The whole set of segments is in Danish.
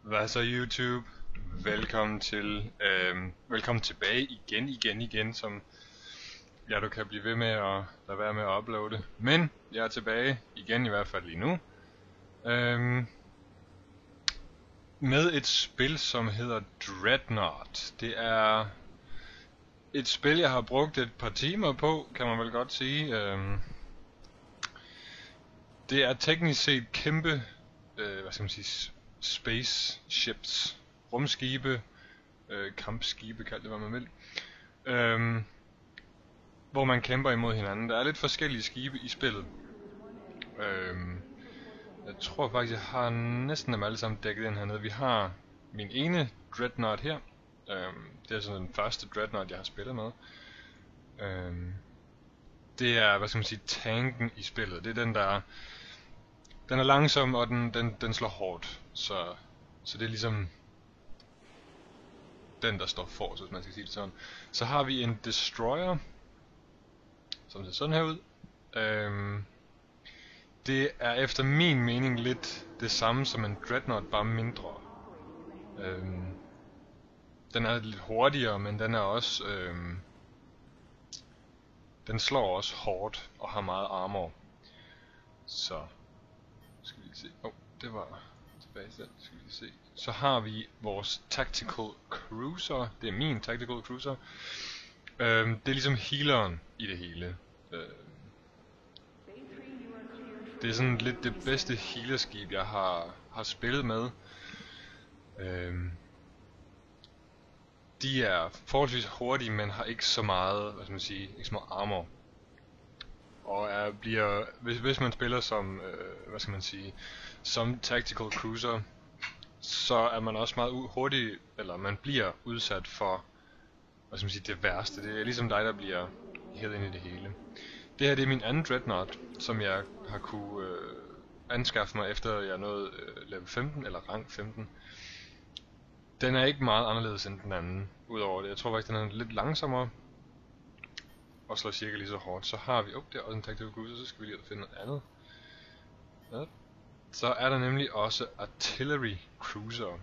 Hvad så YouTube? Velkommen tilbage igen, som ja, du kan blive ved med at lade være med at uploade. Men jeg er tilbage igen, i hvert fald lige nu. Med et spil, som hedder Dreadnought. Det er et spil, jeg har brugt et par timer på, kan man vel godt sige. Det er teknisk set kæmpe, hvad skal man sige, spaceships, rumskibe, kampskibe, kald det hvad man vil, hvor man kæmper imod hinanden. Der er lidt forskellige skibe i spillet. Jeg tror faktisk, jeg har næsten dem alle sammen dækket ind hernede. Vi har min ene Dreadnought her. Det er sådan den første Dreadnought, jeg har spillet med. Det er, hvad skal man sige, tanken i spillet. Det er den, der den er langsom, og den slår hårdt. Så det er ligesom den, der står forrest, hvis man skal sige det sådan. Så har vi en Destroyer, som ser sådan her ud. Det er efter min mening lidt det samme som en Dreadnought, bare mindre. Den er lidt hurtigere, men den er også den slår også hårdt og har meget armor. Så skal vi se. Det var tilbage til den. Skal vi se. Så har vi vores Tactical Cruiser. Det er min Tactical Cruiser. Det er ligesom healeren i det hele. Det er sådan lidt det bedste healerskib, jeg har spillet med. De er forholdsvis hurtige, men har ikke så meget, hvad skal man sige, ikke så meget armor. Og bliver, hvis man spiller som, hvad skal man sige, som Tactical Cruiser, så er man også meget hurtig, eller man bliver udsat for, hvad skal man sige, det værste. Det er ligesom dig, der bliver hævet ind i det hele. Det her, det er min anden Dreadnought, som jeg har kunne anskaffe mig efter jeg nåede level 15, eller rang 15. Den er ikke meget anderledes end den anden, udover det. Jeg tror faktisk, den er lidt langsommere, og slår cirka lige så hårdt. Så har vi, det er også en Tactical Cruiser, så skal vi lige finde noget andet. Ja. Så er der nemlig også Artillery Cruiser.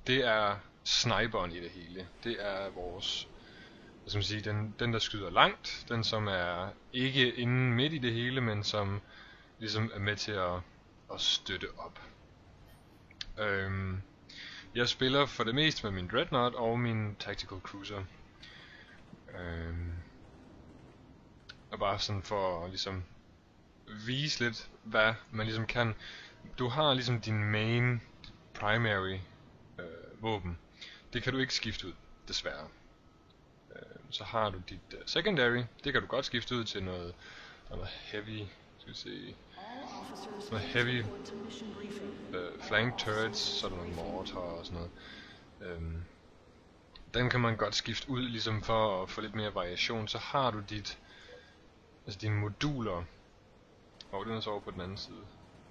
Det er sniperen i det hele. Det er vores, hvad skal man sige, den der skyder langt. Den som er ikke inde midt i det hele, men som ligesom er med til at støtte op. Jeg spiller for det meste med min Dreadnought og min Tactical Cruiser. Og bare sådan for at ligesom vise lidt, hvad man ligesom kan. Du har ligesom din main, primary våben. Det kan du ikke skifte ud, desværre. Så har du dit secondary. Det kan du godt skifte ud til noget heavy, skal vi se, noget heavy flank turrets, så er der noget mortar og sådan noget. Den kan man godt skifte ud, ligesom for at få lidt mere variation. Så har du dine moduler. Den er så over på den anden side.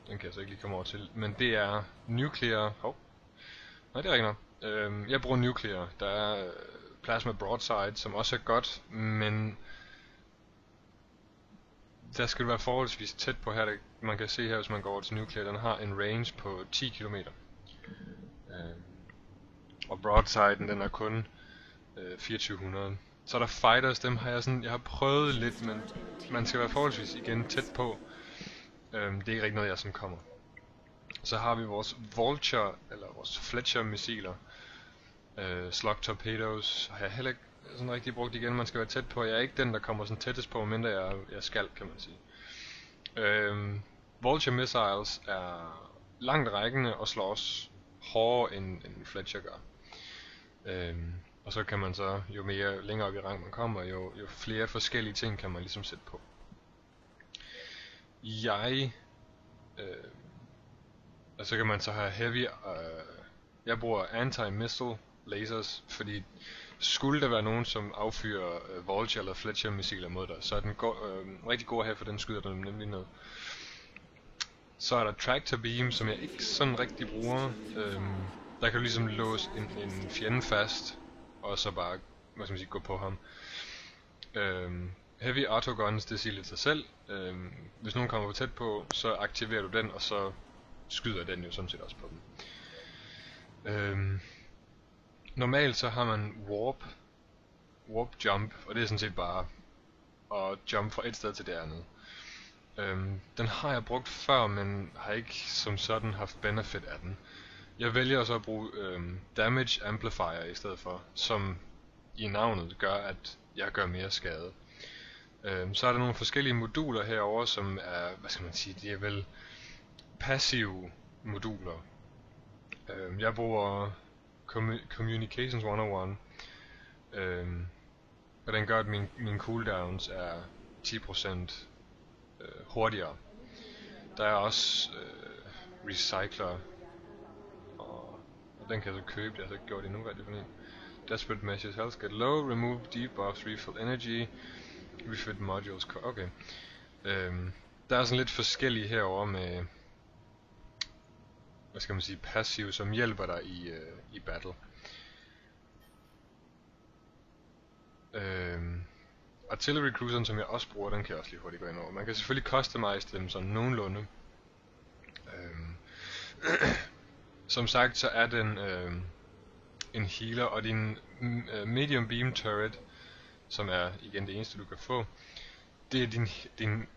Den kan jeg så ikke lige komme over til. Men det er nuclear. Nej, det er ikke noget. Jeg bruger nuclear. Der er plasma broadside, som også er godt, men der skal du være forholdsvis tæt på her. Man kan se her, hvis man går over til nuclear, den har en range på 10 km. Og broadsiden, den er kun 2400. Så er der fighters, dem har jeg har prøvet lidt, men man skal være forholdsvis igen tæt på. Det er ikke rigtig noget, jeg sådan kommer. Så har vi vores Vulture, eller vores Fletcher missiler. Slug torpedoes har jeg heller ikke sådan rigtig brugt igen. Man skal være tæt på. Jeg er ikke den, der kommer sådan tættest på, mindre jeg skal, kan man sige. Vulture missiles er langt rækkende og slår også hårdere end Fletcher gør. Og så kan man så, jo mere længere op i rang man kommer, jo flere forskellige ting kan man ligesom sætte på. Så kan man så have heavy, jeg bruger anti-missile lasers, fordi skulle der være nogen, som affyrer Vulture eller Fletcher missiler mod dig, så er den rigtig god her, for den skyder dem nemlig ned. Så er der tractor beam, som jeg ikke sådan rigtig bruger. Der kan du ligesom låse en fjende fast, og så bare, hvad skal man sige, gå på ham. Heavy autoguns, det siger lidt sig selv. Hvis nogen kommer for tæt på, så aktiverer du den, og så skyder den jo sådan set også på dem. Normalt så har man warp jump, og det er sådan set bare at jump fra et sted til det andet. Den har jeg brugt før, men har ikke som sådan haft benefit af den. Jeg vælger så at bruge damage amplifier i stedet for, som i navnet gør, at jeg gør mere skade. Så er der nogle forskellige moduler herover, som er, hvad skal man sige, det er vel passive moduler. Jeg bruger Communications 101, og den gør, at mine cooldowns er 10% hurtigere. Der er også Recycler, og den kan jeg så købe, det har jeg så ikke gjort endnu, hvad er det for en? Desperate Measures, Health Get Low, Remove Debuffs, Refill Energy, Refit Modules, okay. Der er sådan lidt forskellige herover med, hvad skal man sige, passive, som hjælper dig i battle. Artillery Cruiseren, som jeg også bruger, den kan jeg også lige hurtigt gå ind over. Man kan selvfølgelig customize dem sådan nogenlunde. Som sagt, så er den en healer, og din medium beam turret, som er igen det eneste du kan få, det er din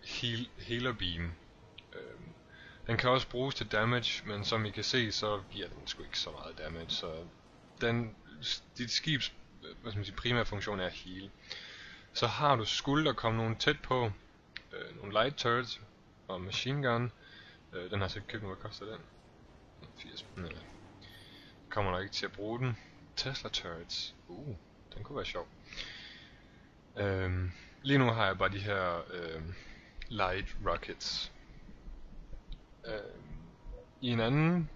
healer beam. Den kan også bruges til damage, men som I kan se, så giver den sgu ikke så meget damage, så dit skibs, hvad skal man sige, primære funktion er at heal. Så har du, skulle der komme nogen tæt på, nogle light turrets og machine gun. Den har jeg så ikke købt nu, hvad koster den? 80. Kommer nok ikke til at bruge den. Tesla turrets. Den kunne være sjov. Lige nu har jeg bare de her light rockets. I en anden,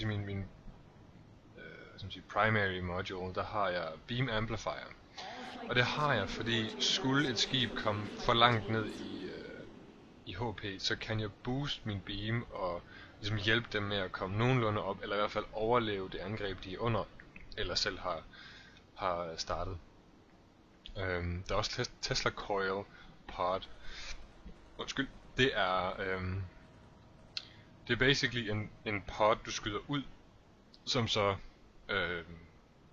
min primary module, der har jeg beam amplifier. Og det har jeg, fordi skulle et skib komme for langt ned i HP, så kan jeg booste min beam og ligesom hjælpe dem med at komme nogenlunde op, eller i hvert fald overleve det angreb, de er under, eller selv har startet. Der er også Tesla Coil Pod. Undskyld. Det er basically en pod, du skyder ud, som så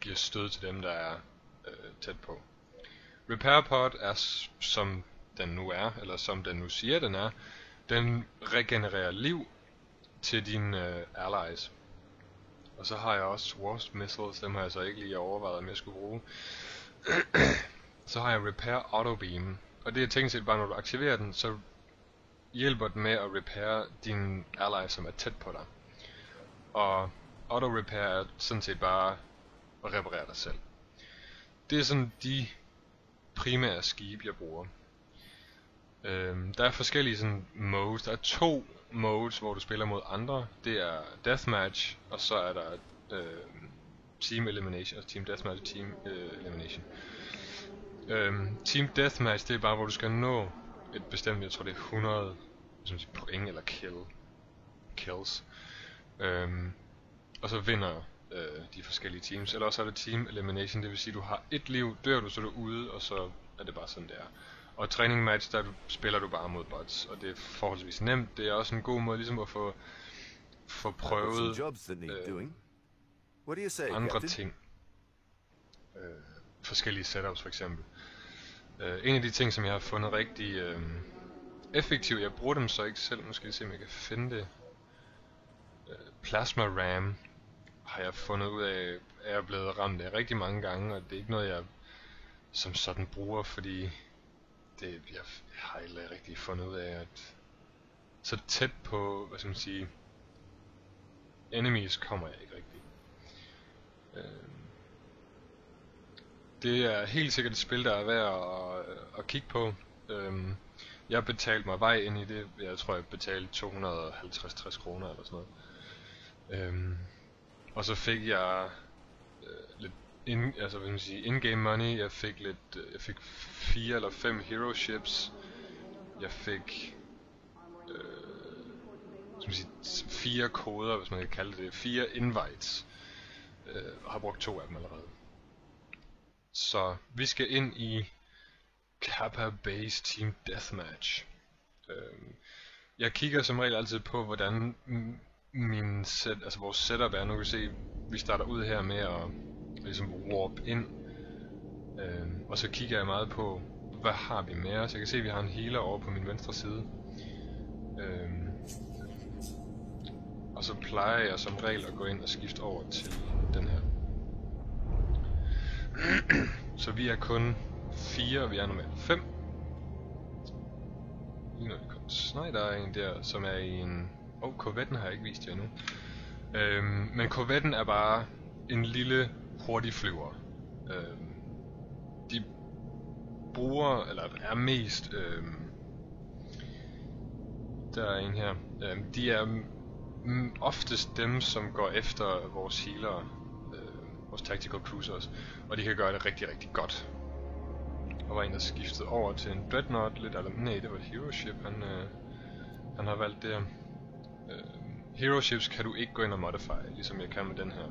giver stød til dem, der er tæt på. Repair Pod er, som den nu er, eller som den nu siger den er, den regenererer liv til dine allies. Og så har jeg også Wasp Missiles, dem har jeg så ikke lige overvejet, om jeg skulle bruge. Så har jeg Repair Auto Beam, og det er teknisk set bare, når du aktiverer den, så hjælper den med at repair dine allies, som er tæt på dig. Og Auto Repair er sådan set bare at reparere dig selv. Det er sådan de primære skibe, jeg bruger. Der er forskellige sådan modes. Der er 2 modes, hvor du spiller mod andre. Det er Deathmatch, og så er der Team Elimination, altså Team Deathmatch og Team Elimination. Team Deathmatch, det er bare, hvor du skal nå et bestemt, jeg tror det er 100 point eller kills. Og så vinder de forskellige teams. Eller også er det Team Elimination, det vil sige, du har et liv, dør du, så er du ude, og så er det bare sådan der. Og training match, der spiller du bare mod bots, og det er forholdsvis nemt. Det er også en god måde ligesom at få prøvet andre ting. Forskellige setups for eksempel. En af de ting, som jeg har fundet rigtig effektiv, jeg bruger dem så ikke selv, nu skal jeg se om jeg kan finde det. Plasma RAM har jeg fundet ud af, er jeg blevet ramt af rigtig mange gange, og det er ikke noget jeg som sådan bruger, fordi jeg har ikke rigtig fundet ud af, at så tæt på, hvad skal man sige, enemies kommer jeg ikke rigtig. Det er helt sikkert et spil, der er værd at kigge på. Jeg betalte mig vej ind i det. Jeg tror jeg betalte 250-60 kroner eller sådan noget. Og så fik jeg lidt in-game money. Jeg fik 4 eller 5 hero ships. Jeg fik 4 koder, hvis man kan kalde det. 4 invites. Og har brugt 2 af dem allerede. Så vi skal ind i Kappa Base Team Deathmatch. Jeg kigger som regel altid på, hvordan vores setup er. Nu kan vi se, vi starter ud her med at ligesom warp ind. Og så kigger jeg meget på, hvad har vi med os. Jeg kan se, at vi har en healer over på min venstre side. Og så plejer jeg som regel at gå ind og skifte over til den her. Så vi er kun 4, vi er nummer 5. Lige når det kommer. Nej, der er en der, som er i en... Corvetten har jeg ikke vist jer endnu. Men Corvetten er bare en lille hurtig flyver. De bruger, eller er mest... der er en her. De er oftest dem, som går efter vores healere, vores tactical cruisers, og de kan gøre det rigtig, rigtig godt. Der var en, der skiftede over til en dreadnought lidt, eller nej, det var et hero ship, han har valgt der. Hero ships kan du ikke gå ind og modify, ligesom jeg kan med den her.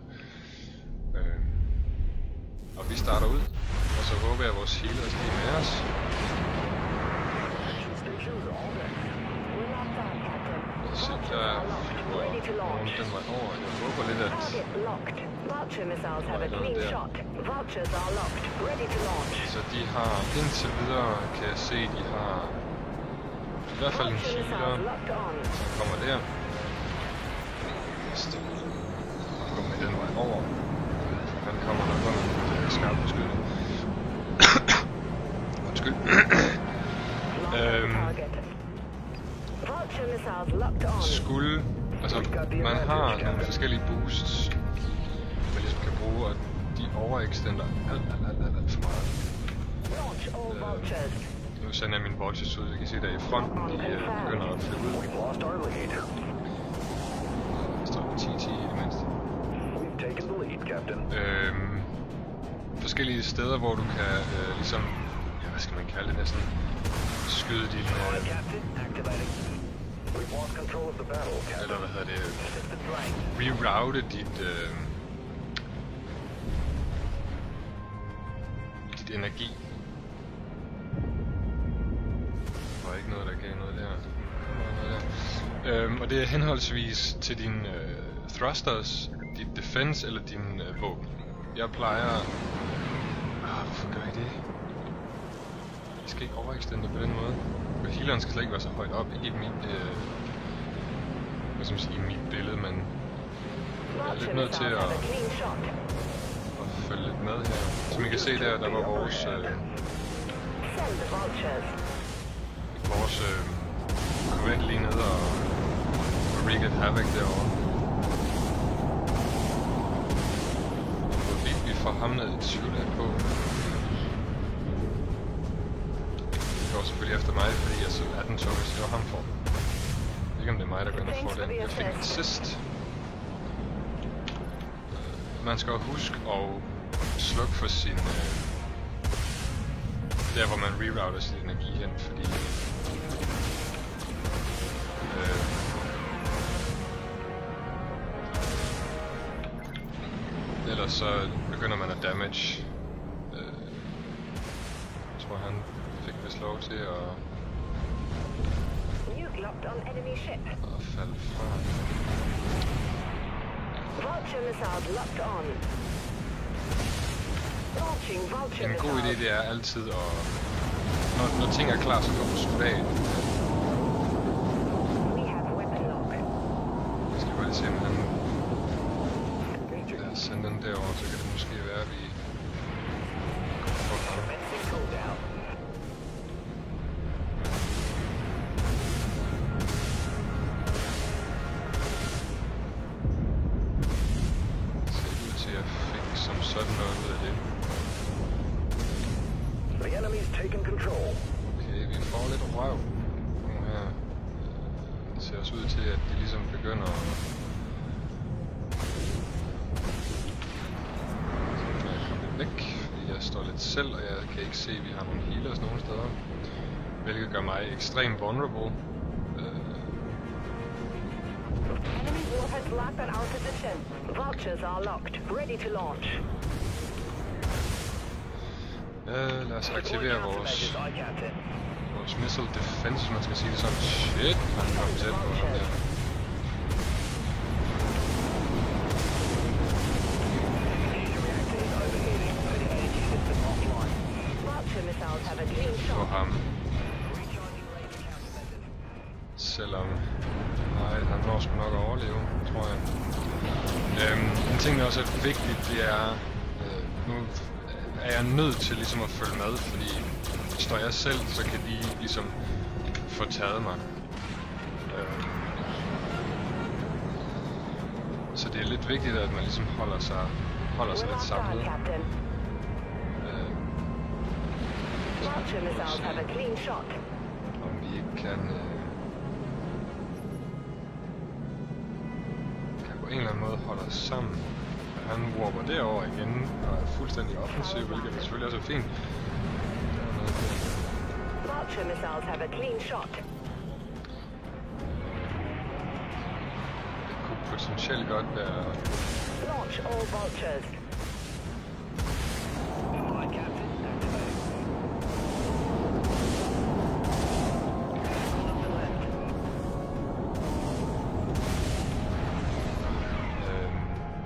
Og vi starter ud, og så håber jeg, at vores healers er med os. Så der er nogen den vej over. Jeg håber lidt, at der er noget der. Så de har indtil videre, kan jeg se, de har i hvert fald en healer, der kommer der. Og går med den vej over. Han kommer nok under en skarp beskyttet. Undskyld. Skulle, altså man har nogle forskellige boosts, man ligesom kan bruge, og de overextender alt for meget. Nu sender jeg mine vultures ud, jeg kan se der i fronten, de begynder at flyve ud. Der står 10-10 i det mindste. Forskellige steder, hvor du kan ligesom, ja, hvad skal man kalde det næsten, skyde din eller hvad hedder det, reroute dit energi. Der var ikke noget, der gav noget der. Og det er henholdsvis til dine thrusters, dit defense eller din våben. Jeg plejer... hvorfor gør I det? I skal ikke overextende på den måde. Og healeren skal slet ikke være så højt op, ikke i mit, hvad skal man sige, i mit billede, men jeg er lidt nødt til at følge lidt med her. Som I kan se der var vores Corvette lige nede og wreaked havoc derovre. Vi får ham ned et tvivl af på. Det går selvfølgelig efter mig, fordi jeg så er den tungeste, det var ham for. Ikke om det er mig, der går ind og får den. Jeg fik den sidst. Man skal huske at slukke for sin... der hvor man rerouter sin energi hen, fordi... ellers så begynder man at damage. Jeg tror han fik vist lov til at falde fra. En god idé det er altid at, når ting er klar, så får du skudt af. Jeg skal bare lige se om han sender den derover, så kan det måske være at vi får ham. Okay, vi får lidt røv nu her. Det ser også ud til, at de ligesom begynder at... komme lidt væk, fordi jeg står lidt selv, og jeg kan ikke se, at vi har nogle healers nogen steder. Hvilket gør mig ekstremt vulnerable. Enemy warheads locked on our position. Vultures are locked, ready to launch. Lad os aktivere vores missile defense, hvis man skal sige det sådan. Shit, han kom tæt på ham der. ham. Selvom... Nej, han når sgu nok at overleve, tror jeg. En ting, der også er vigtigt, det er... nu er jeg nødt til ligesom at følge med, fordi står jeg selv, så kan de ligesom få taget mig. Så det er lidt vigtigt, at man ligesom holder sig lidt samlet. Om vi ikke kan på en eller anden måde holde os sammen. Han warper derover igen og er fuldstændig offensiv, hvilket er selvfølgelig også er fint. Vulture missiles have a clean shot. Det kunne potentielt godt være... Launch all vultures.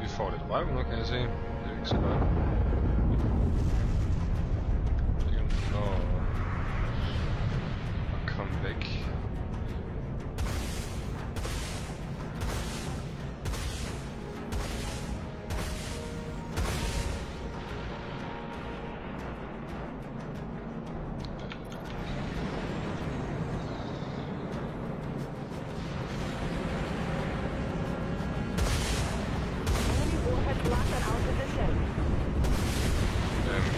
Vi får lidt røv nu, kan jeg se. Det er ikke så godt. Kom væk.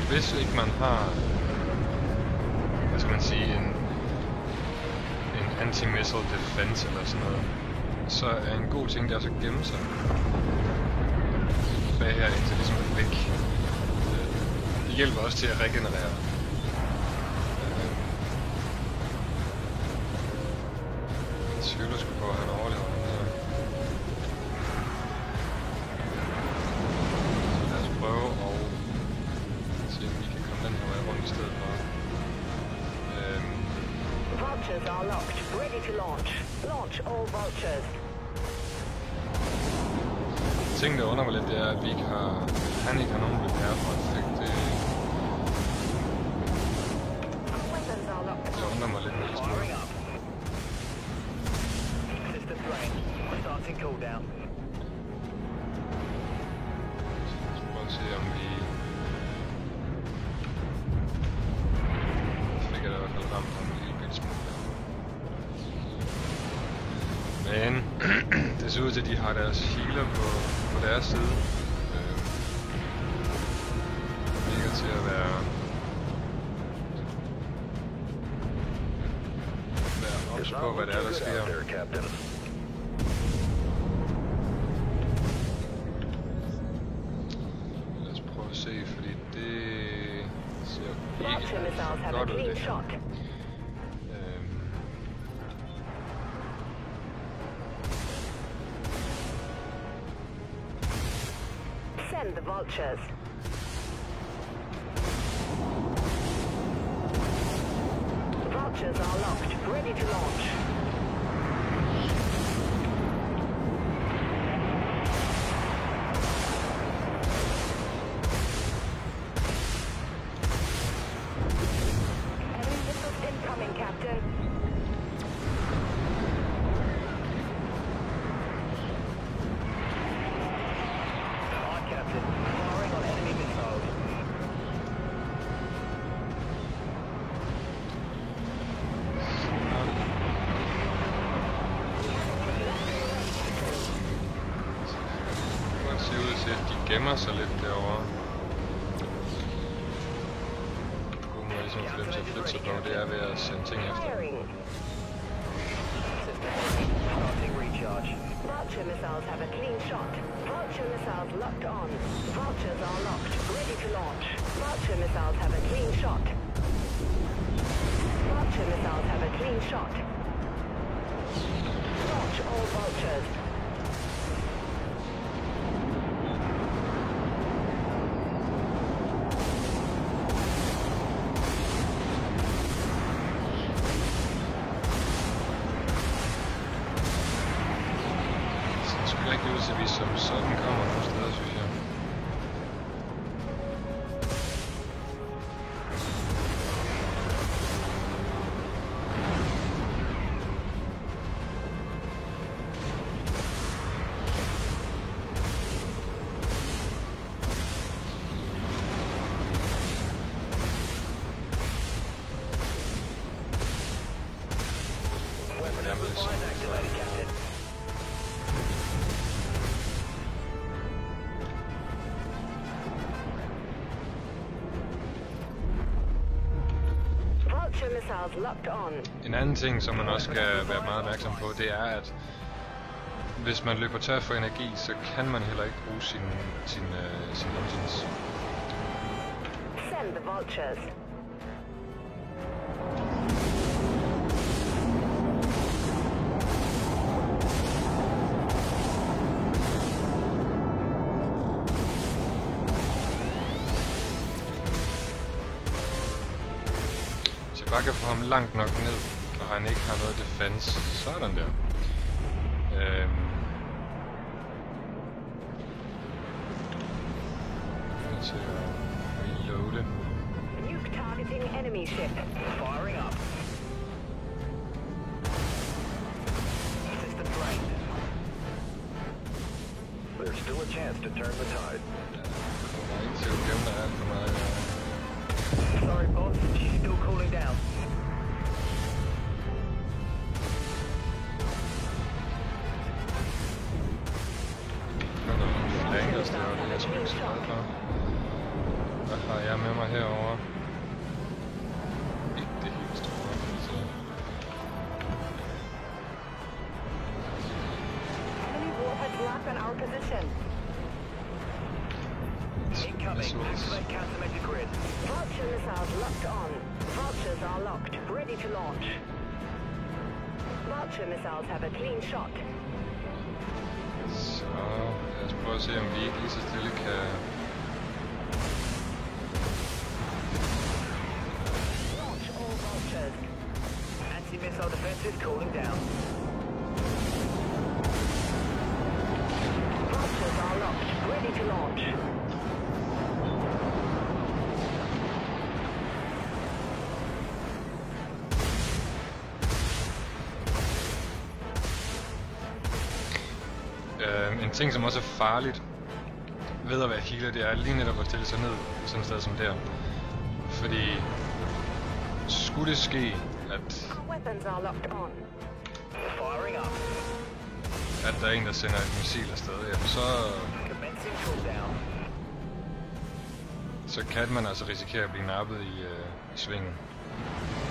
Hvis ikke man har, hvad skal man sige, en anti-missile defense eller sådan noget, så er en god ting, der også at gemme sig bag her, indtil ligesom er væk. Det hjælper også til at regenerere. Jeg tvivler sgu på, at han overlever den her. Så lad os prøve at se, om vi kan komme den her vej rundt i stedet for. Vultures are locked, ready to launch. Launch all vultures. Ting, der undrer mig lidt, det er, at vi ikke har... Han ikke har nogen repair for effekt. Det undrer mig lidt mere smule. Så prøv at se, om vi... Fik jeg da i hvert fald ramt ham en lille bitte smule. Men det ser ud til, at de har deres healer på deres side. Det virker til at være ops på, hvad det er, der sker. Lad os prøve at se, fordi det ser ikke godt ud, det her. Send the vultures. Vultures are locked, ready to launch. Enemy missiles incoming, Captain. De gemmer sig lidt derovre. God måde ligesom for dem til at flytte sig på, det er ved at sende ting efter. Vulture missiles have a clean shot. Vulture missiles locked on. Vultures are locked, ready to launch. Vulture missiles have a clean shot. Vulture missiles have a clean shot. Launch all vultures. Så vi som sådan kommer nogle steder, synes jeg. Vulture missiles locked on. En anden ting, som man også skal være meget opmærksom på, det er, at hvis man løber tør for energi, så kan man heller ikke bruge sin engines. Send the vultures. Hvis jeg bare kan få ham langt nok ned, og han ikke har noget defense, sådan der. Til at reloade. Nuke targeting enemy ship. Firing up. System drained. There's still a chance to turn the tide. Der er ikke til at gemme der alt for meget. Sorry, boss. She's still cooling down. Der er nogle flankers derovre, det er jeg sgu ikke så glad for. Hvad har jeg med mig herovre? Ikke det helt store, så... Enemy warheads locked on our position. Incoming. Activate countermeasure grid. Vulture missiles locked on. Vultures are locked, ready to launch. Vulture missiles have a clean shot. Så lad os prøve at se, om vi ikke lige så stille kan... Launch all vultures. Anti-missile defenses cooling down. Vultures are locked, ready to launch. En ting, som også er farligt ved at være healer, det er lige netop at stille sig ned sådan et sted som der. Fordi skulle det ske, at Our weapons are locked on. Firing up. der er en, der sender et missil afsted, jamen Commencing cooldown. så kan man altså risikere at blive nappet i svingen.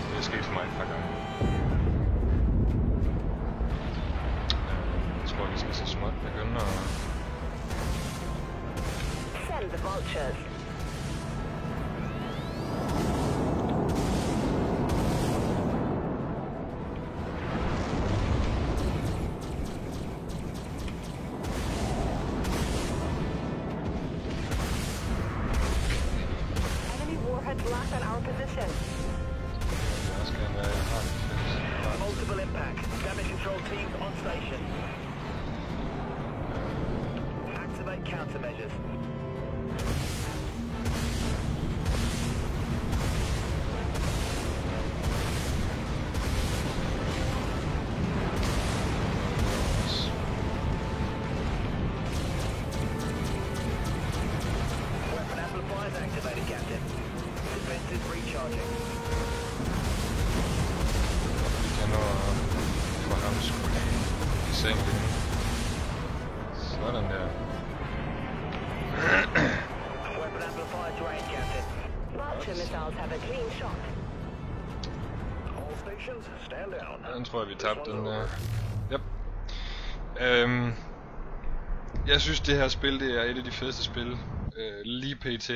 Det er sket for mig et par gange. Jeg tror, vi skal så småt begynde at... Send the vultures. Enemy warheads locked on our position. Det er også gerne være, at jeg har det. Multiple impacts. Damage control teams on station. Activate countermeasures. Weapon amplifiers activated, Captain. Defenses recharging. Vi kan nå at få ham skudt i sengen. Sådan der. Weapon amplifier drained, Captain. Vulture missiles have a clean shot. All stations, stand down. Den tror jeg, vi tabte den der. Yep. Jeg synes, det her spil, det er et af de fedeste spil. Lige pt.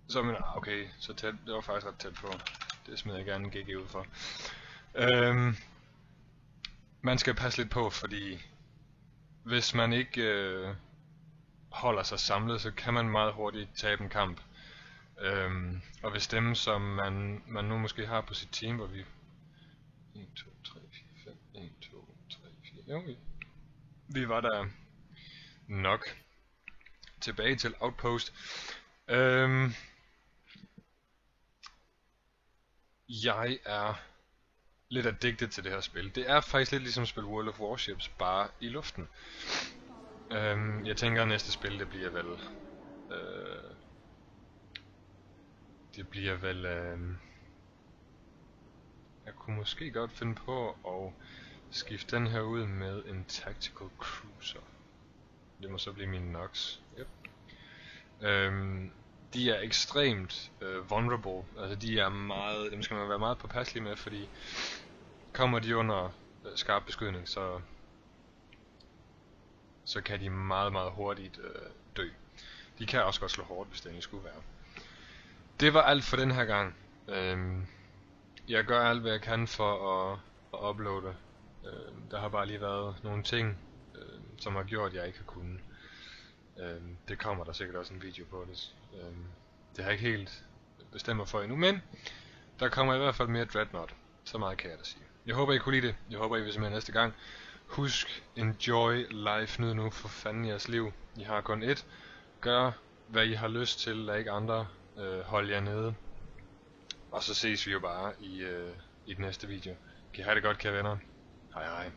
Så men, okay, så tæt, det var faktisk ret tæt på. Det smider jeg gerne en GG ud for. Man skal passe lidt på, fordi hvis man ikke holder sig samlet, så kan man meget hurtigt tabe en kamp. Og hvis dem, som man nu måske har på sit team, hvor vi 1, 2, 3, 4, 5, 1, 2, 3, 4, jo, vi var der nok. Tilbage til Outpost. Jeg er lidt addicted til det her spil. Det er faktisk lidt ligesom at spille World of Warships, bare i luften. Jeg tænker, at næste spil, det bliver vel... jeg kunne måske godt finde på at skifte den her ud med en Tactical Cruiser. Det må så blive min Nox. Yep. de er ekstremt vulnerable. Altså dem skal man være meget påpasselig med, fordi kommer de under skarp beskydning, så kan de meget, meget hurtigt dø. De kan også godt slå hårdt, hvis det egentlig skulle være. Det var alt for den her gang. Jeg gør alt, hvad jeg kan for at uploade. Der har bare lige været nogle ting, som har gjort, at jeg ikke har kunnet. Det kommer der sikkert også en video på det. Det har jeg ikke helt bestemt mig for endnu, men der kommer i hvert fald mere Dreadnought. Så meget kan jeg da sige. Jeg håber I kunne lide det. Jeg håber I vil se med næste gang. Husk, enjoy life, nyd nu for fanden jeres liv. I har kun ét. Gør hvad I har lyst til, lad ikke andre holde jer nede. Og så ses vi jo bare i den næste video. Kan I have det godt, kære venner. Hej hej.